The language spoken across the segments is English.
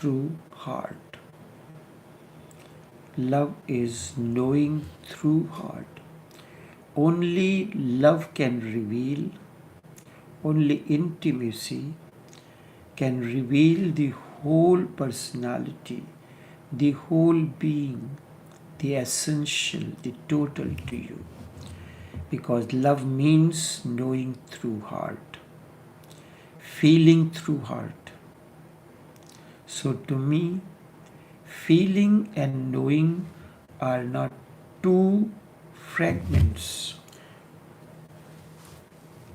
through heart. Love is knowing through heart. Only love can reveal, only intimacy can reveal the whole personality, the whole being, the essential, the total to you. Because love means knowing through heart, feeling through heart. So to me, feeling and knowing are not two fragments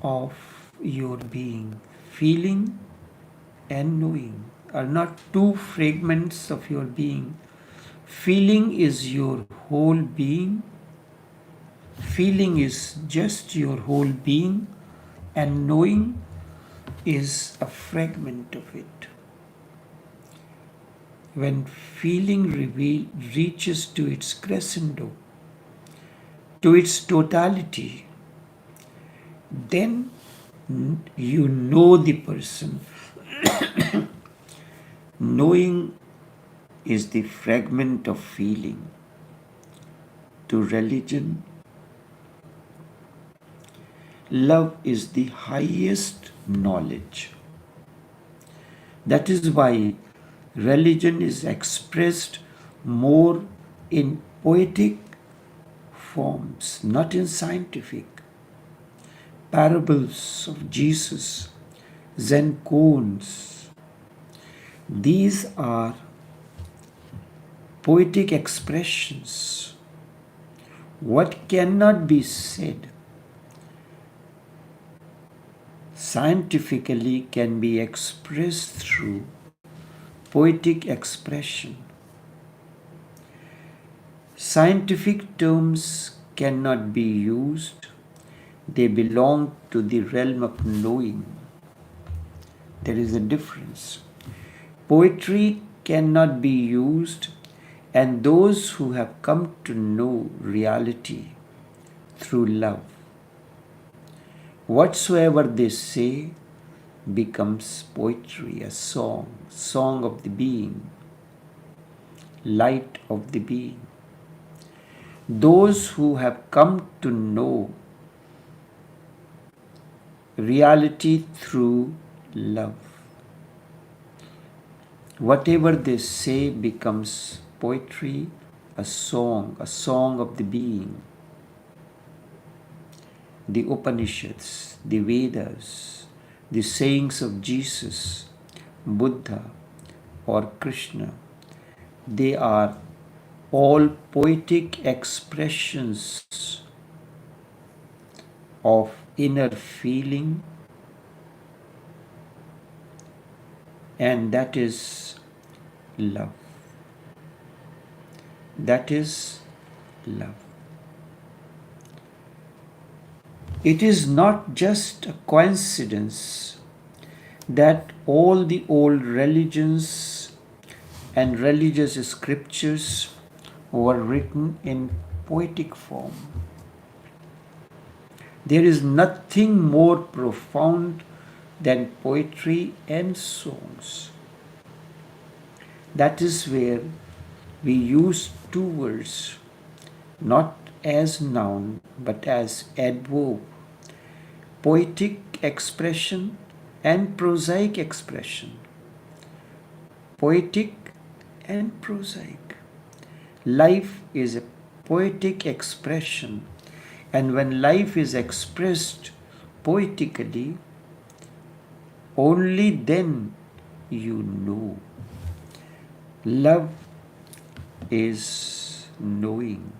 of your being. Feeling and knowing are not two fragments of your being. Feeling is your whole being. Feeling is just your whole being, and knowing is a fragment of it. When feeling reaches to its crescendo, to its totality, then you know the person. Knowing is the fragment of feeling. To religion, love is the highest knowledge. That is why religion is expressed more in poetic forms, not in scientific. Parables of Jesus, Zen koans, these are poetic expressions. What cannot be said scientifically can be expressed through poetic expression. Scientific terms cannot be used. They belong to the realm of knowing. There is a difference. Poetry cannot be used, and those who have come to know reality through love, whatsoever they say becomes poetry, a song of the being, light of the being. Those who have come to know reality through love, whatever they say becomes poetry, a song of the being. The Upanishads, the Vedas, the sayings of Jesus, Buddha, or Krishna, they are all poetic expressions of inner feeling, and that is love. That is love. It is not just a coincidence that all the old religions and religious scriptures were written in poetic form. There is nothing more profound than poetry and songs. That is where we use two words, not as noun but as adverb, poetic expression and prosaic expression. Poetic and prosaic. Life is a poetic expression, and when life is expressed poetically, only then you know. Love is knowing.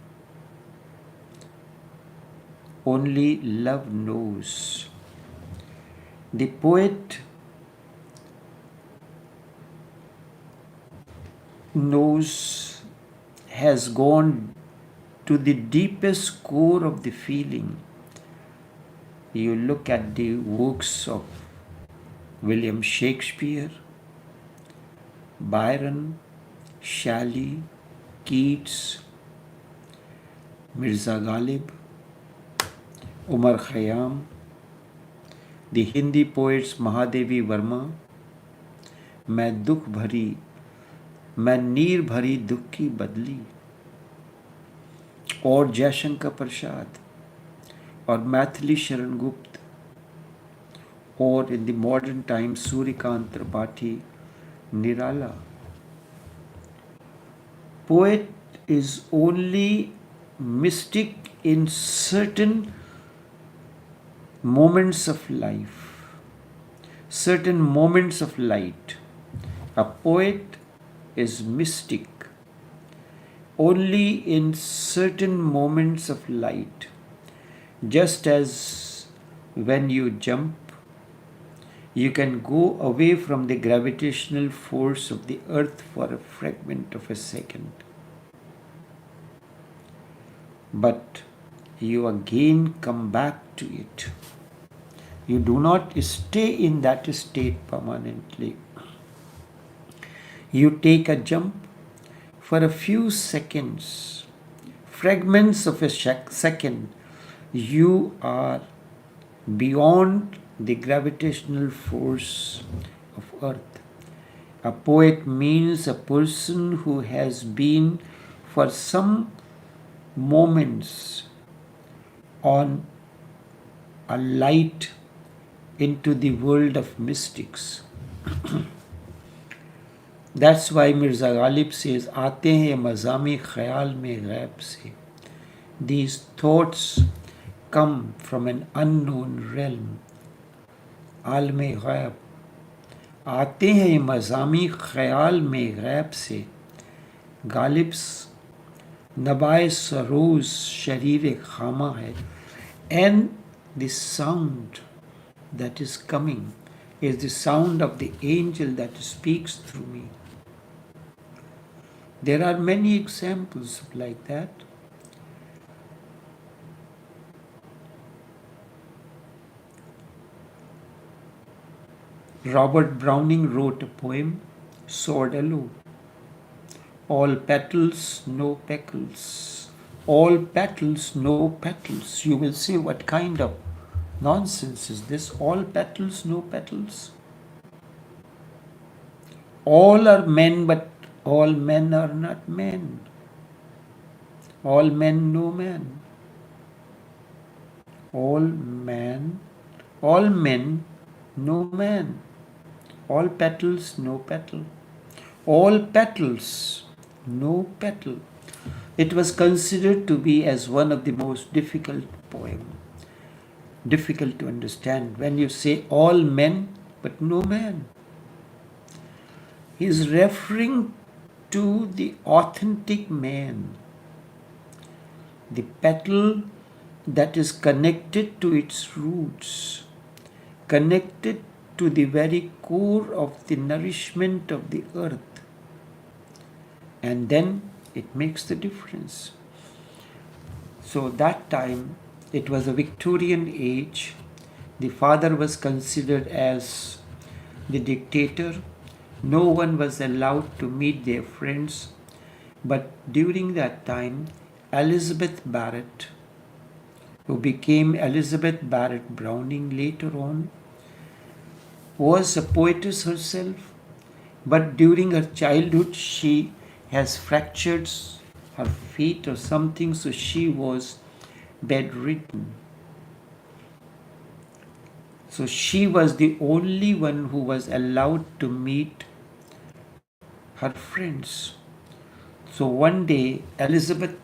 Only love knows. The poet knows, has gone to the deepest core of the feeling. You look at the works of William Shakespeare, Byron, Shelley, Keats, Mirza Ghalib, Umar Khayyam, the Hindi poets Mahadevi Verma, मैं दुख भरी मैं नीर भरी दुख की बदली, और जयशंकर प्रसाद और Maithili Sharan Gupt, or in the modern times Surikant Tripathi, Nirala. Poet is only mystic in certain moments of life, certain moments of light. A poet is mystic only in certain moments of light, just as when you jump, you can go away from the gravitational force of the earth for a fragment of a second. But you again come back to it. You do not stay in that state permanently. You take a jump for a few seconds, fragments of a second. You are beyond the gravitational force of earth. A poet means a person who has been for some moments on a light into the world of mystics. That's why Mirza Ghalib says, आते हैं मज़ामी ख्याल में गैब से. These thoughts come from an unknown realm. आलम गैब. आते हैं मज़ामी ख्याल में गैब से. गालिब्स नबाए सरोज शरीर खामा है. And the sound that is coming is the sound of the angel that speaks through me. There are many examples like that. Robert Browning wrote a poem, Sordello. All petals, no petals. All petals, no petals. You will say, what kind of nonsense is this? All petals, no petals. All are men, but all men are not men. All men, no man. All men, no man. All petals, no petal. All petals, no petal. It was considered to be as one of the most difficult poems. Difficult to understand when you say all men but no man. He is referring to the authentic man, the petal that is connected to its roots, connected to the very core of the nourishment of the earth. And then it makes the difference. So that time, it was a Victorian age. The father was considered as the dictator. No one was allowed to meet their friends. But during that time, Elizabeth Barrett, who became Elizabeth Barrett Browning later on, was a poetess herself. But during her childhood, she has fractured her feet or something, so she was bedridden. So she was the only one who was allowed to meet her friends. So one day, Elizabeth,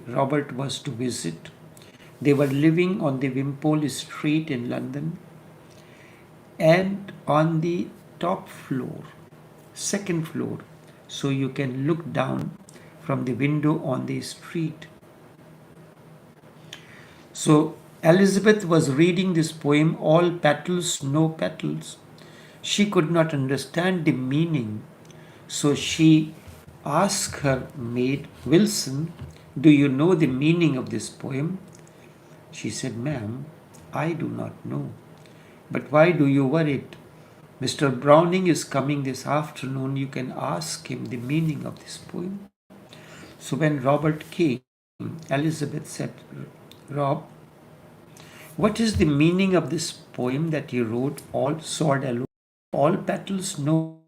Robert was to visit. They were living on the Wimpole Street in London, and on the top floor, second floor, so you can look down from the window on the street. So Elizabeth was reading this poem, All Petals, No Petals. She could not understand the meaning. So she asked her maid, Wilson, do you know the meaning of this poem? She said, Ma'am, I do not know. But why do you worry? Mr. Browning is coming this afternoon. You can ask him the meaning of this poem. So when Robert came, Elizabeth said, Rob, what is the meaning of this poem that you wrote, All Sword Alone, All Petals, No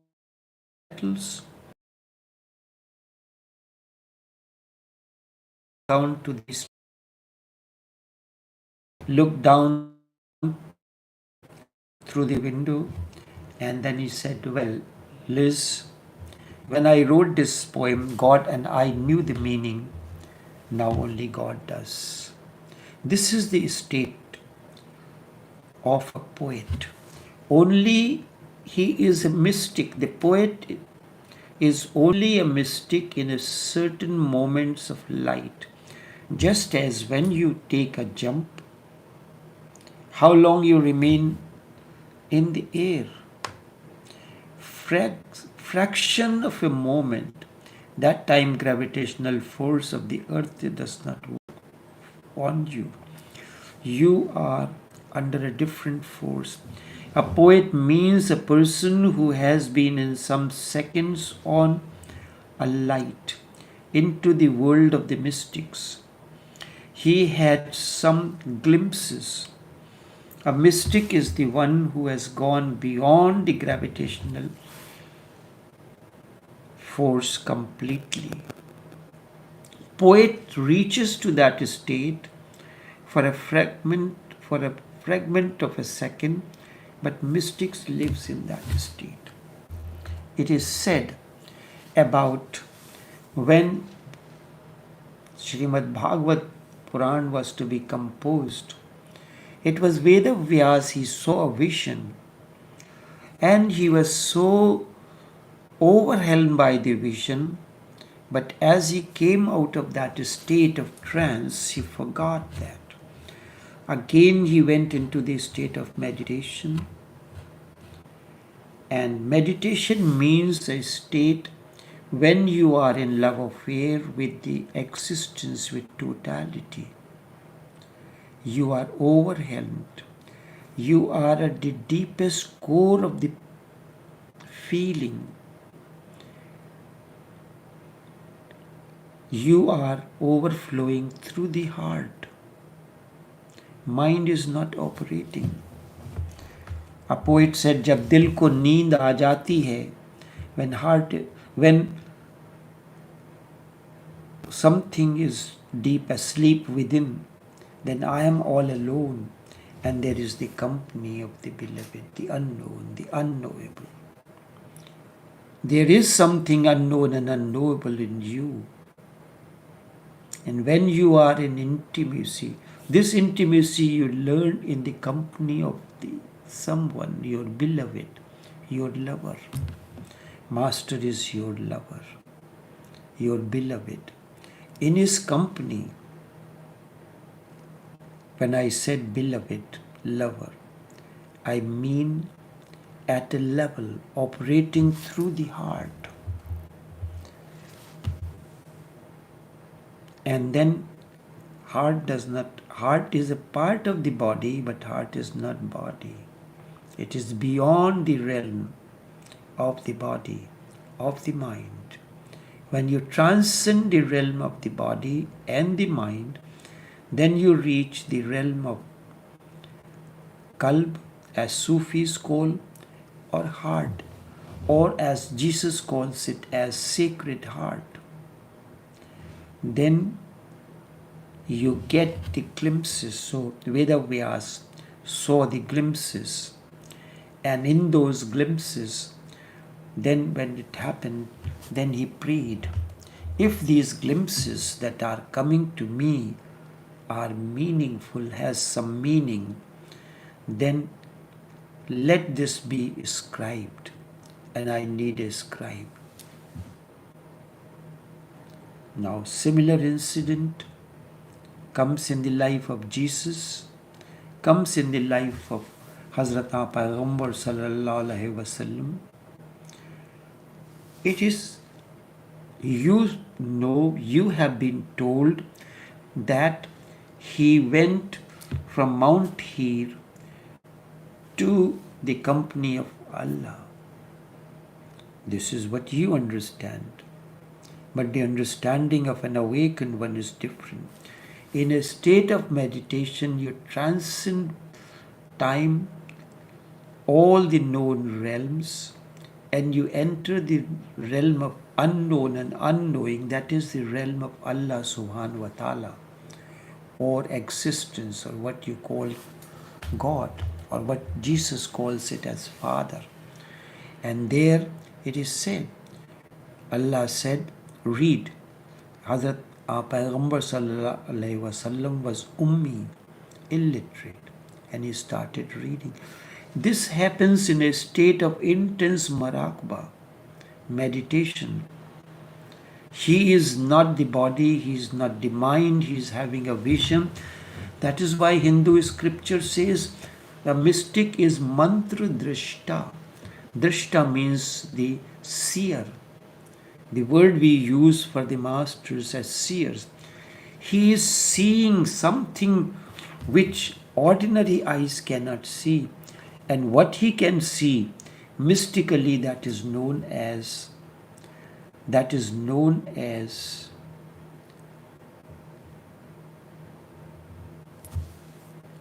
Petals? down to the street, looked down through the window, and then he said, "Well, Liz, when I wrote this poem, God and I knew the meaning. Now only God does." This is the state of a poet. Only he is a mystic. The poet is only a mystic in a certain moments of light. Just as when you take a jump, how long you remain in the air. Fraction of a moment, that time gravitational force of the earth does not work on you. You are under a different force. A poet means a person who has been in some seconds on a light into the world of the mystics. He had some glimpses. A mystic is the one who has gone beyond the gravitational force completely. Poet reaches to that state for a fragment of a second, but mystics lives in that state. It is said about when Srimad Bhagavat Puran was to be composed, it was Veda Vyas, he saw a vision, and he was so overwhelmed by the vision, but as he came out of that state of trance, he forgot that. Again he went into the state of meditation, and meditation means a state when you are in love affair with the existence, with totality. You are overwhelmed. You are at the deepest core of the feeling. You are overflowing through the heart. Mind is not operating. A poet said, "जब दिल को नींद आ जाती है," when something is deep asleep within, then I am all alone, and there is the company of the beloved, the unknown, the unknowable. There is something unknown and unknowable in you. And when you are in intimacy, this intimacy you learn in the company of someone, your beloved, your lover. Master is your lover, your beloved. In his company, when I said beloved, lover, I mean at a level operating through the heart. And then heart is a part of the body, but heart is not body. It is beyond the realm of the body, of the mind. When you transcend the realm of the body and the mind, then you reach the realm of kalb, as Sufis call, or heart, or as Jesus calls it, as sacred heart. Then you get the glimpses. So Veda Vyas saw the glimpses, and in those glimpses, then when it happened, then he prayed, if these glimpses that are coming to me are meaningful, has some meaning, then let this be scribed, and I need a scribe. Now, similar incident comes in the life of Jesus, comes in the life of Hazrat Payghambar Sallallahu Alaihi Wasallam. It is, you have been told that he went from Mount Hir to the company of Allah. This is what you understand. But the understanding of an awakened one is different. In a state of meditation, you transcend time, all the known realms, and you enter the realm of unknown and unknowing. That is the realm of Allah subhanahu wa ta'ala, or existence, or what you call God, or what Jesus calls it as Father. And there it is said, Allah said, read. Hazrat Payghambar sallallahu alaihi wasallam was ummi, illiterate, and he started reading. This happens in a state of intense maraqba, meditation. He is not the body, he is not the mind, he is having a vision. That is why Hindu scripture says the mystic is mantra drishta. Drishta means the seer. The word we use for the masters as seers. He is seeing something which ordinary eyes cannot see. And what he can see mystically, that is known as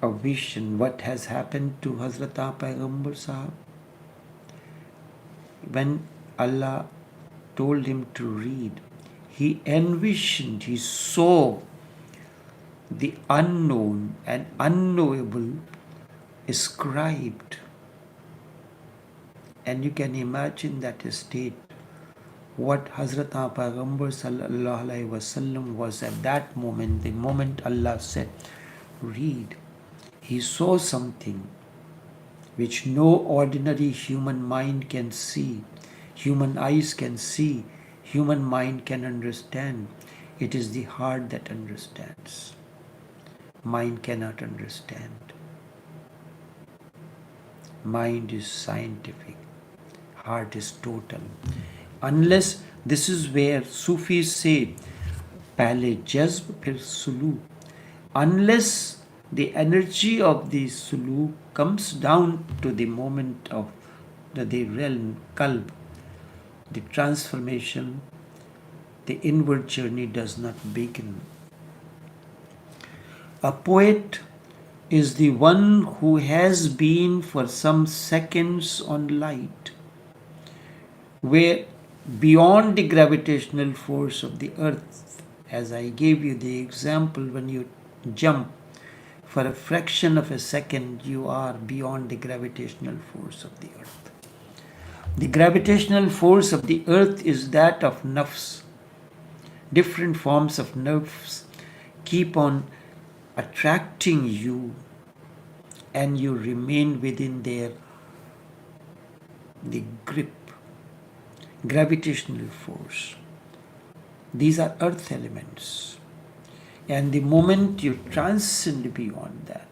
a vision. What has happened to Hazrat Payghambar Sahab? When Allah told him to read, he envisioned, he saw the unknown and unknowable ascribed. And you can imagine that state, what Hazrat Payghambar sallallahu alaihi wasallam was at that moment, the moment Allah said, read. He saw something which no ordinary human mind can see, human eyes can see, human mind can understand. It is the heart that understands. Mind cannot understand. Mind is scientific. Heart is total. Unless, this is where Sufis say, Pehle jazb phir suluk. Unless the energy of the suluk comes down to the moment of the realm, kalb, the transformation, the inward journey does not begin. A poet is the one who has been for some seconds on light, where beyond the gravitational force of the earth, as I gave you the example, when you jump for a fraction of a second, you are beyond the gravitational force of the earth. The gravitational force of the earth is that of nafs. Different forms of nafs keep on attracting you, and you remain within the grip. Gravitational force. These are earth elements. And the moment you transcend beyond that,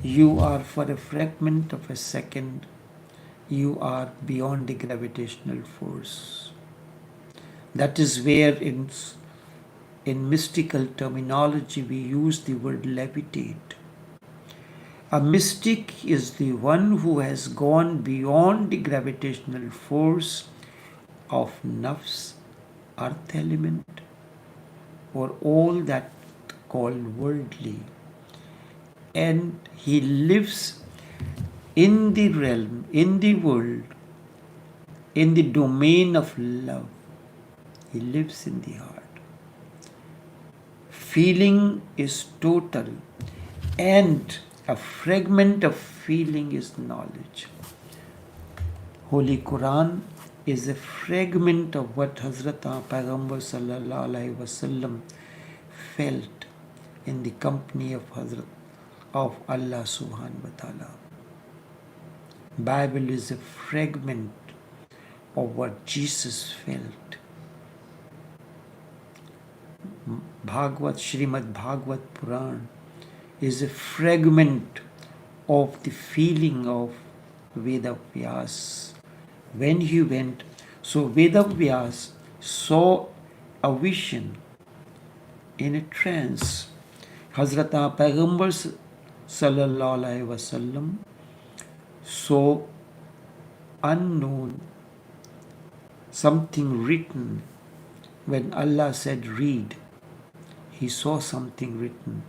you are, for a fragment of a second, you are beyond the gravitational force. That is where in mystical terminology we use the word levitate. A mystic is the one who has gone beyond the gravitational force of nafs, earth element, or all that called worldly. And he lives in the realm, in the world, in the domain of love. He lives in the heart. Feeling is total, and a fragment of feeling is knowledge. Holy Quran is a fragment of what Hazrat Payghambar sallallahu alaihi wasallam felt in the company of Allah subhanahu wa ta'ala. Bible is a fragment of what Jesus felt. Srimad Bhagavad Puran is a fragment of the feeling of Veda Vyas. When he went, so Veda Vyas saw a vision in a trance. Hazrat Payghambar sallallahu alaihi wasallam saw unknown, something written. When Allah said read, he saw something written.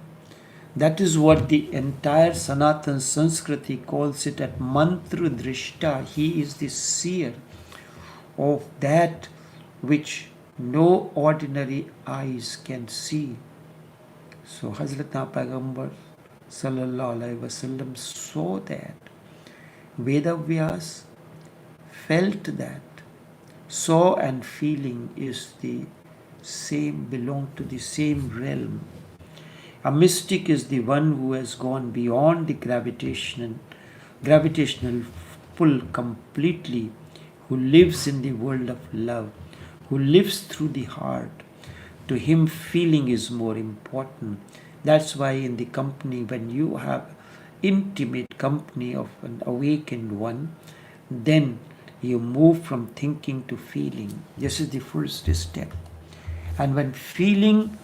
That is what the entire Sanatan Sanskriti calls it at mantra drishta. He is the seer of that which no ordinary eyes can see. So Hazrat Pagambar Sallallahu Alaihi Wasallam saw that. Vedavyas felt that. Saw and feeling is the same, belong to the same realm. A mystic is the one who has gone beyond the gravitational pull completely, who lives in the world of love, who lives through the heart. To him, feeling is more important. That's why in the company, when you have intimate company of an awakened one, then you move from thinking to feeling. This is the first step. And when feeling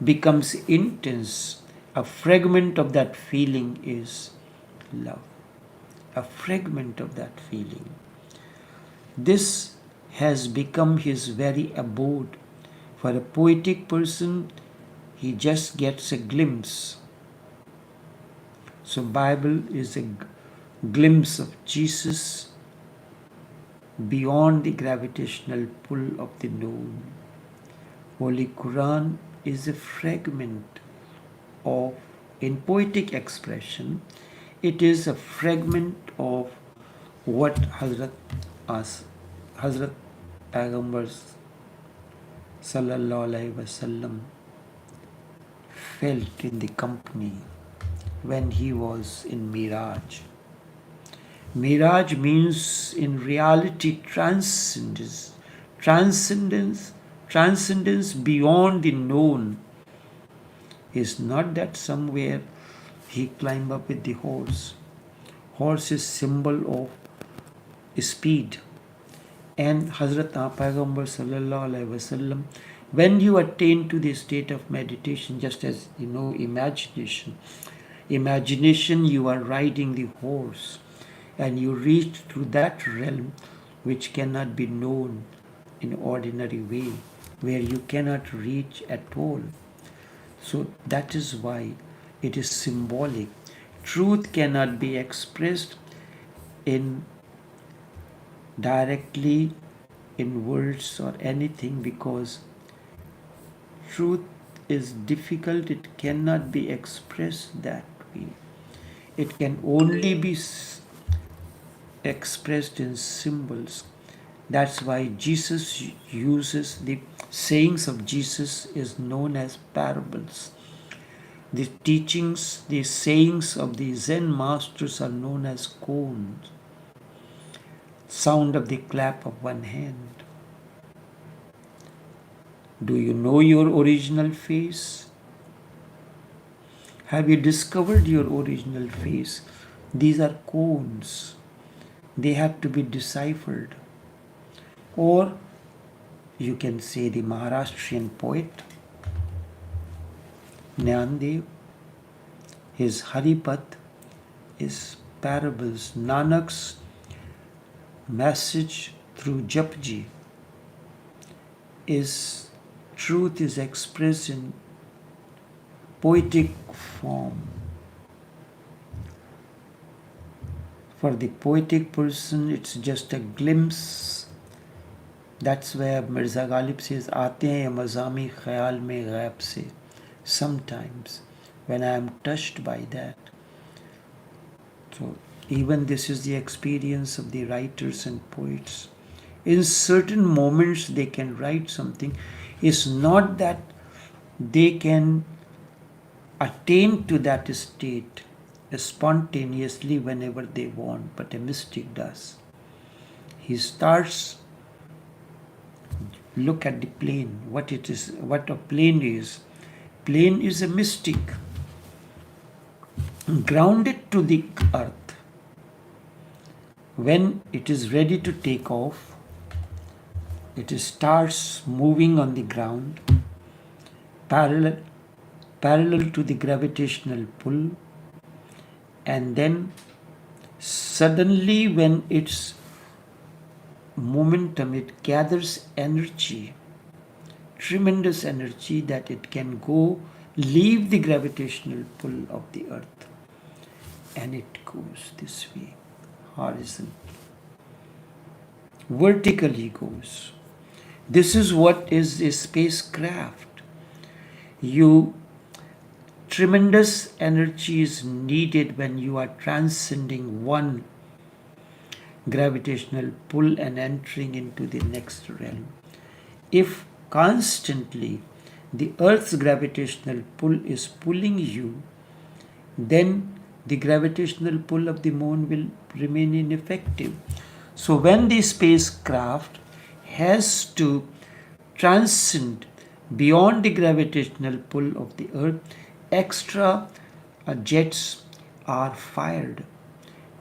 becomes intense, a fragment of that feeling is love. A fragment of that feeling. This has become his very abode. For a poetic person, he just gets a glimpse. So Bible is a glimpse of Jesus beyond the gravitational pull of the known. Holy Quran is a fragment of, in poetic expression, it is a fragment of what Hazrat Pagambar Sallallahu Alaihi Wasallam felt in the company when he was in Miraj. Miraj means in reality transcendence, transcendence beyond the known. Is not that somewhere he climbed up with the horse. Horse is symbol of speed. And Hazrat Pagambar Sallallahu Alaihi Wasallam, when you attain to the state of meditation, just as you know, imagination, you are riding the horse and you reach through that realm which cannot be known in ordinary way, where you cannot reach at all. So that is why it is symbolic. Truth cannot be expressed in directly in words or anything, because truth is difficult. It cannot be expressed that way. It can only be expressed in symbols. That's why Jesus uses the sayings of Jesus is known as parables. The teachings, the sayings of the Zen masters are known as koans. Sound of the clap of one hand. Do you know your original face? Have you discovered your original face? These are koans. They have to be deciphered. Or you can say the Maharashtrian poet Nyandev, his Haripat is parables. Nanak's message through Japji is truth is expressed in poetic form. For the poetic person, it's just a glimpse. That's where Mirza Ghalib says, "Aate hain mazami khayal mein ghaib se." Sometimes, when I am touched by that. So, even this is the experience of the writers and poets. In certain moments, they can write something. It's not that they can attain to that state spontaneously whenever they want, but a mystic does. He starts, look at the plane, what it is, what a plane is. Plane is a mystic, grounded to the earth. When it is ready to take off, it starts moving on the ground, parallel to the gravitational pull, and then suddenly when its momentum, it gathers energy, tremendous energy, that it can go leave the gravitational pull of the earth, and it goes this way, horizon, vertically goes. This is what is a spacecraft. You tremendous energy is needed when you are transcending one gravitational pull and entering into the next realm. If constantly the earth's gravitational pull is pulling you, then the gravitational pull of the moon will remain ineffective. So when the spacecraft has to transcend beyond the gravitational pull of the earth, extra jets are fired.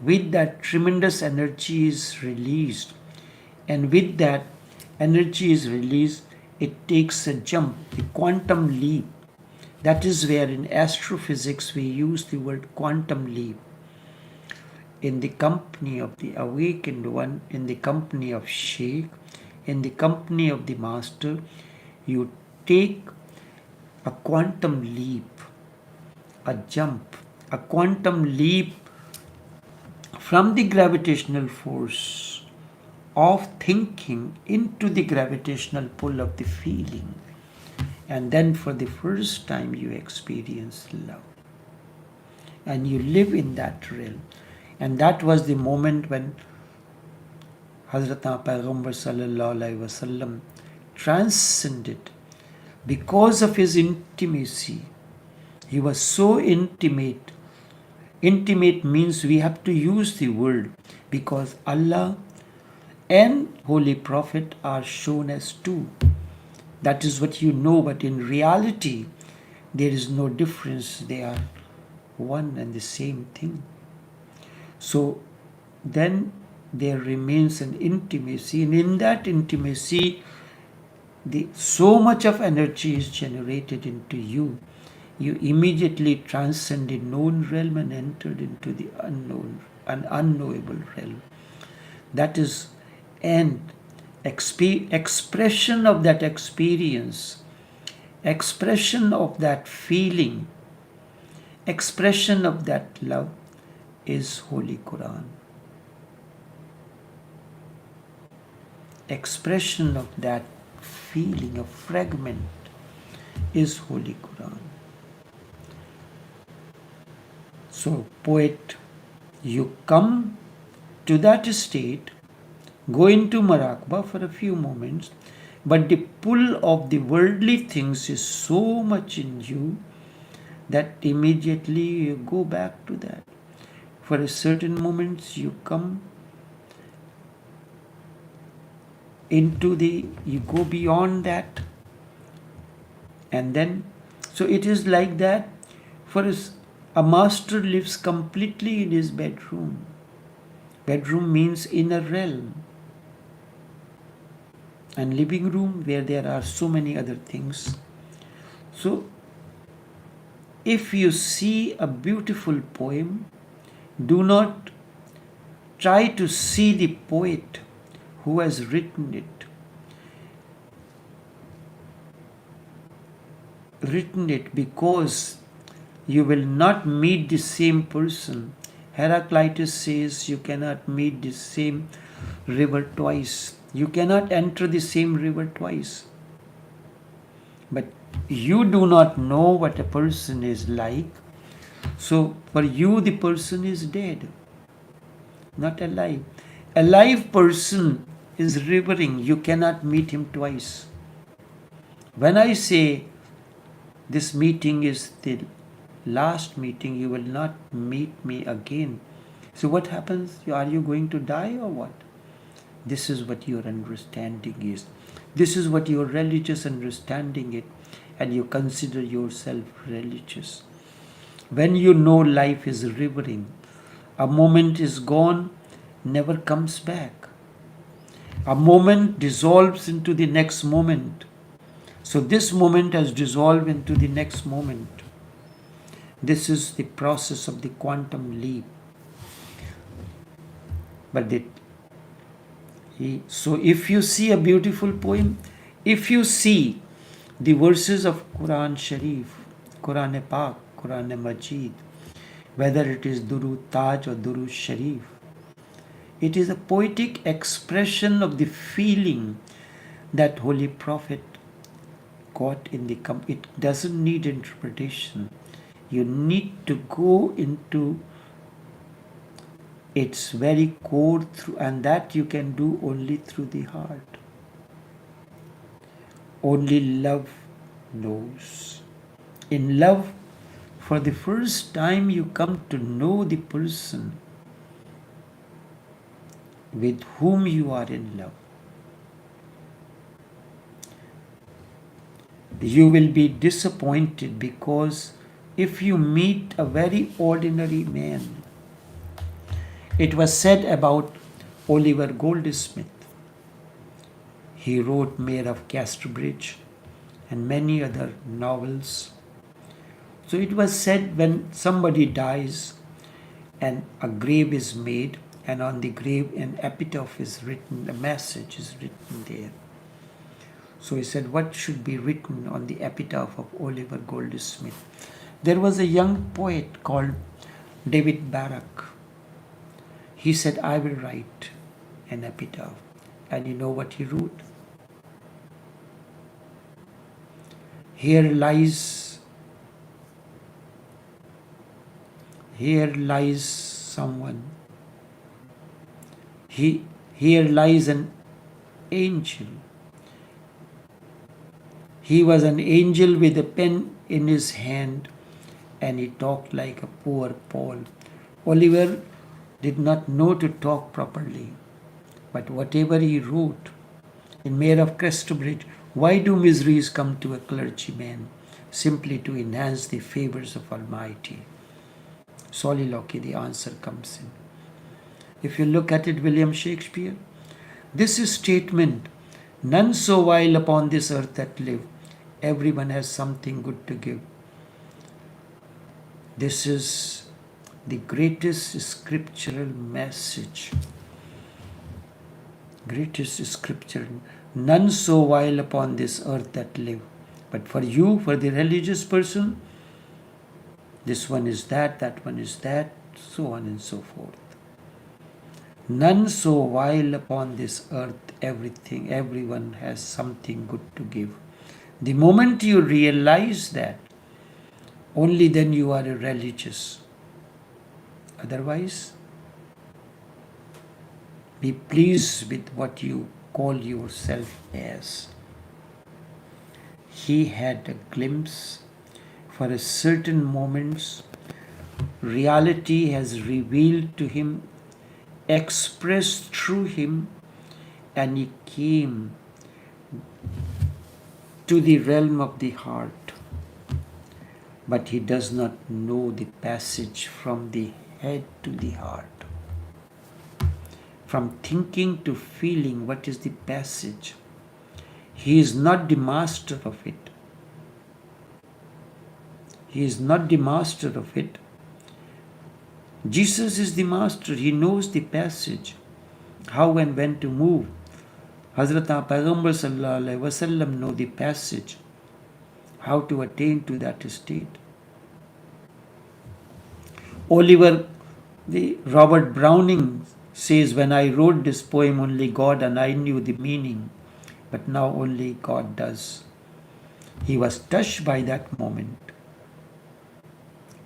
With that, tremendous energy is released, and with that energy is released, it takes a jump, the quantum leap. That is where in astrophysics we use the word quantum leap. In the company of the awakened one, in the company of Sheikh, in the company of the master, you take a quantum leap, a jump, a quantum leap from the gravitational force of thinking into the gravitational pull of the feeling. And then for the first time you experience love. And you live in that realm. And that was the moment when Hazrat Payghambar Sallallahu Alaihi Wasallam transcended because of his intimacy. He was so intimate. Intimate means we have to use the word because Allah and Holy Prophet are shown as two. That is what you know, but in reality, there is no difference. They are one and the same thing. So then there remains an intimacy, and in that intimacy, so much of energy is generated into you. You immediately transcend the known realm and entered into the unknown, an unknowable realm. That is an expression of that experience, expression of that feeling, expression of that love is Holy Quran. Expression of that feeling, a fragment, is Holy Quran. So, poet, you come to that state, go into Marakba for a few moments, but the pull of the worldly things is so much in you that immediately you go back to that. For a certain moments you come into you go beyond that, and then, so it is like that. For a master lives completely in his bedroom. Bedroom means inner realm. And living room where there are so many other things. So, if you see a beautiful poem, do not try to see the poet who has written it. Written it because you will not meet the same person. Heraclitus says you cannot meet the same river twice. You cannot enter the same river twice. But you do not know what a person is like. So for you the person is dead, not alive. A live person is rivering. You cannot meet him twice. When I say this meeting is the last meeting, you will not meet me again. So what happens? Are you going to die or what? This is what your understanding is. This is what your religious understanding is, and you consider yourself religious. When you know life is rivering, a moment is gone, never comes back. A moment dissolves into the next moment. So this moment has dissolved into the next moment. This is the process of the quantum leap. But so if you see a beautiful poem, if you see the verses of Quran Sharif, Quran Pak, Quran Majid, whether it is Durud Taj or Durud Sharif. It is a poetic expression of the feeling that Holy Prophet got in the it doesn't need interpretation. You need to go into its very core through, and that you can do only through the heart. Only love knows. In love, for the first time you come to know the person with whom you are in love. You will be disappointed because if you meet a very ordinary man, it was said about Oliver Goldsmith. He wrote Mayor of Casterbridge and many other novels. So it was said when somebody dies and a grave is made, and on the grave an epitaph is written, a message is written there. So he said, what should be written on the epitaph of Oliver Goldsmith? There was a young poet called David Barak. He said, I will write an epitaph. And you know what he wrote? Here lies someone. Here lies an angel. He was an angel with a pen in his hand, and he talked like a poor Paul. Oliver did not know to talk properly, but whatever he wrote in Mayor of Casterbridge, why do miseries come to a clergyman? Simply to enhance the favors of Almighty. Soliloquy, the answer comes in. If you look at it, William Shakespeare, this is statement, none so vile upon this earth that live. Everyone has something good to give. This is the greatest scriptural message. Greatest scripture. None so vile upon this earth that live. But for you, for the religious person, this one is that one is that, so on and so forth. None so vile upon this earth, everyone has something good to give. The moment you realize that, only then you are a religious. Otherwise, be pleased with what you call yourself as. He had a glimpse. For a certain moments, reality has revealed to him, expressed through him, and he came to the realm of the heart. But he does not know the passage from the head to the heart. From thinking to feeling, what is the passage? He is not the master of it. He is not the master of it. Jesus is the master. He knows the passage, how and when to move. Hazrat Payghambar Sallallahu Alaihi Wasallam know the passage, how to attain to that state. Robert Browning says, when I wrote this poem, only God and I knew the meaning, but now only God does. He was touched by that moment,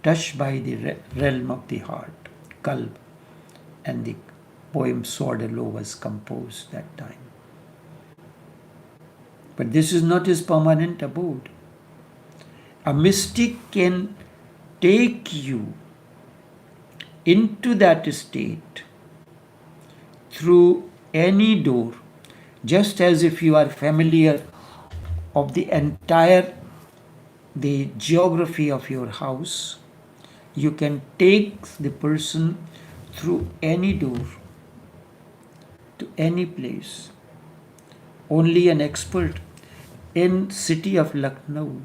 touched by the realm of the heart, Kalb, and the poem Sword-Alow was composed that time. But this is not his permanent abode. A mystic can take you into that state through any door, just as if you are familiar of the geography of your house. You can take the person through any door to any place. Only an expert. In city of Lucknow,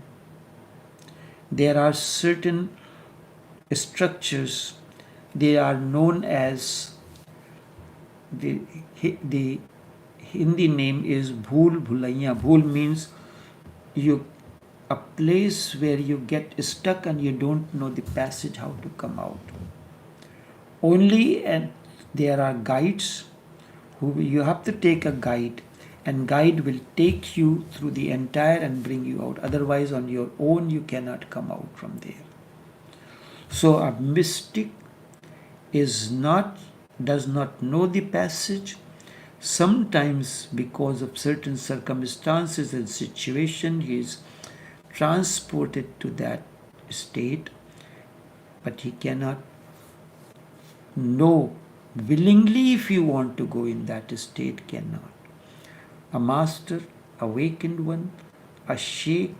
there are certain structures. They are known as, the Hindi name is Bhool Bhulaiya. Bhool means you a place where you get stuck and you don't know the passage how to come out. Only and there are guides who you have to take a guide, and guide will take you through the entire and bring you out. Otherwise, on your own, you cannot come out from there. So a mystic does not know the passage. Sometimes, because of certain circumstances and situation, he is transported to that state, but he cannot know willingly. If you want to go in that state, cannot. A master, awakened one, a sheikh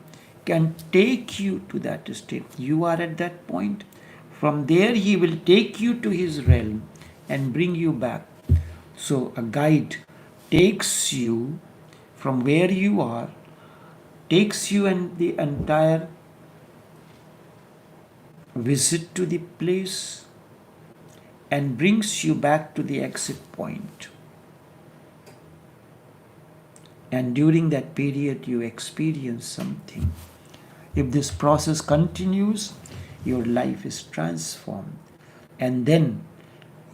can take you to that state. You are at that point. From there, he will take you to his realm and bring you back. So, a guide takes you from where you are, takes you and the entire visit to the place, and brings you back to the exit point. And during that period, you experience something. If this process continues, your life is transformed. And then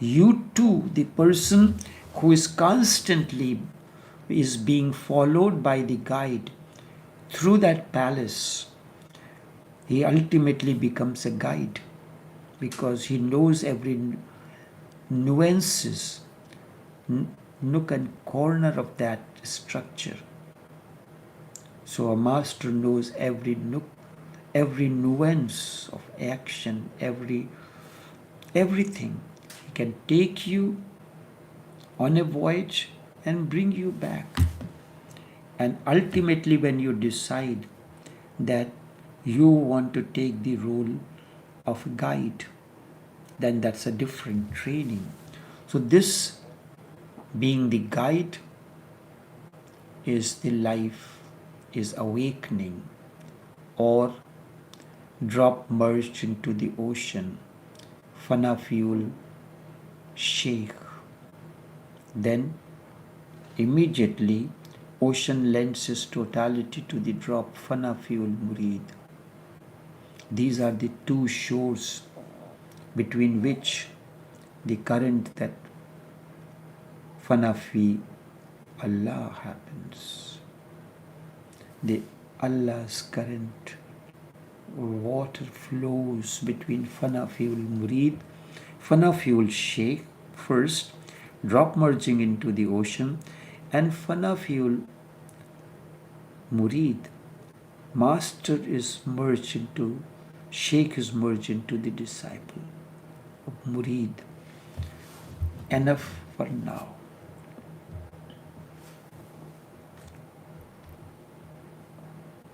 you too, the person who is constantly is being followed by the guide through that palace, he ultimately becomes a guide because he knows every nuances, nook and corner of that structure. So a master knows every nook, every nuance of action, everything. He can take you on a voyage and bring you back. And ultimately, when you decide that you want to take the role of a guide, then that's a different training. So this being the guide is the life, is awakening, or drop merged into the ocean, fana fuel shake. Then immediately ocean lends its totality to the drop, fana fuel murid. These are the two shores between which the current that fana fi Allah happens. The Allah's current water flows between fana fuel murid, fana fuel sheikh first, drop merging into the ocean, and fana fuel murid, master is merged into, sheikh is merged into the disciple of murid. Enough for now.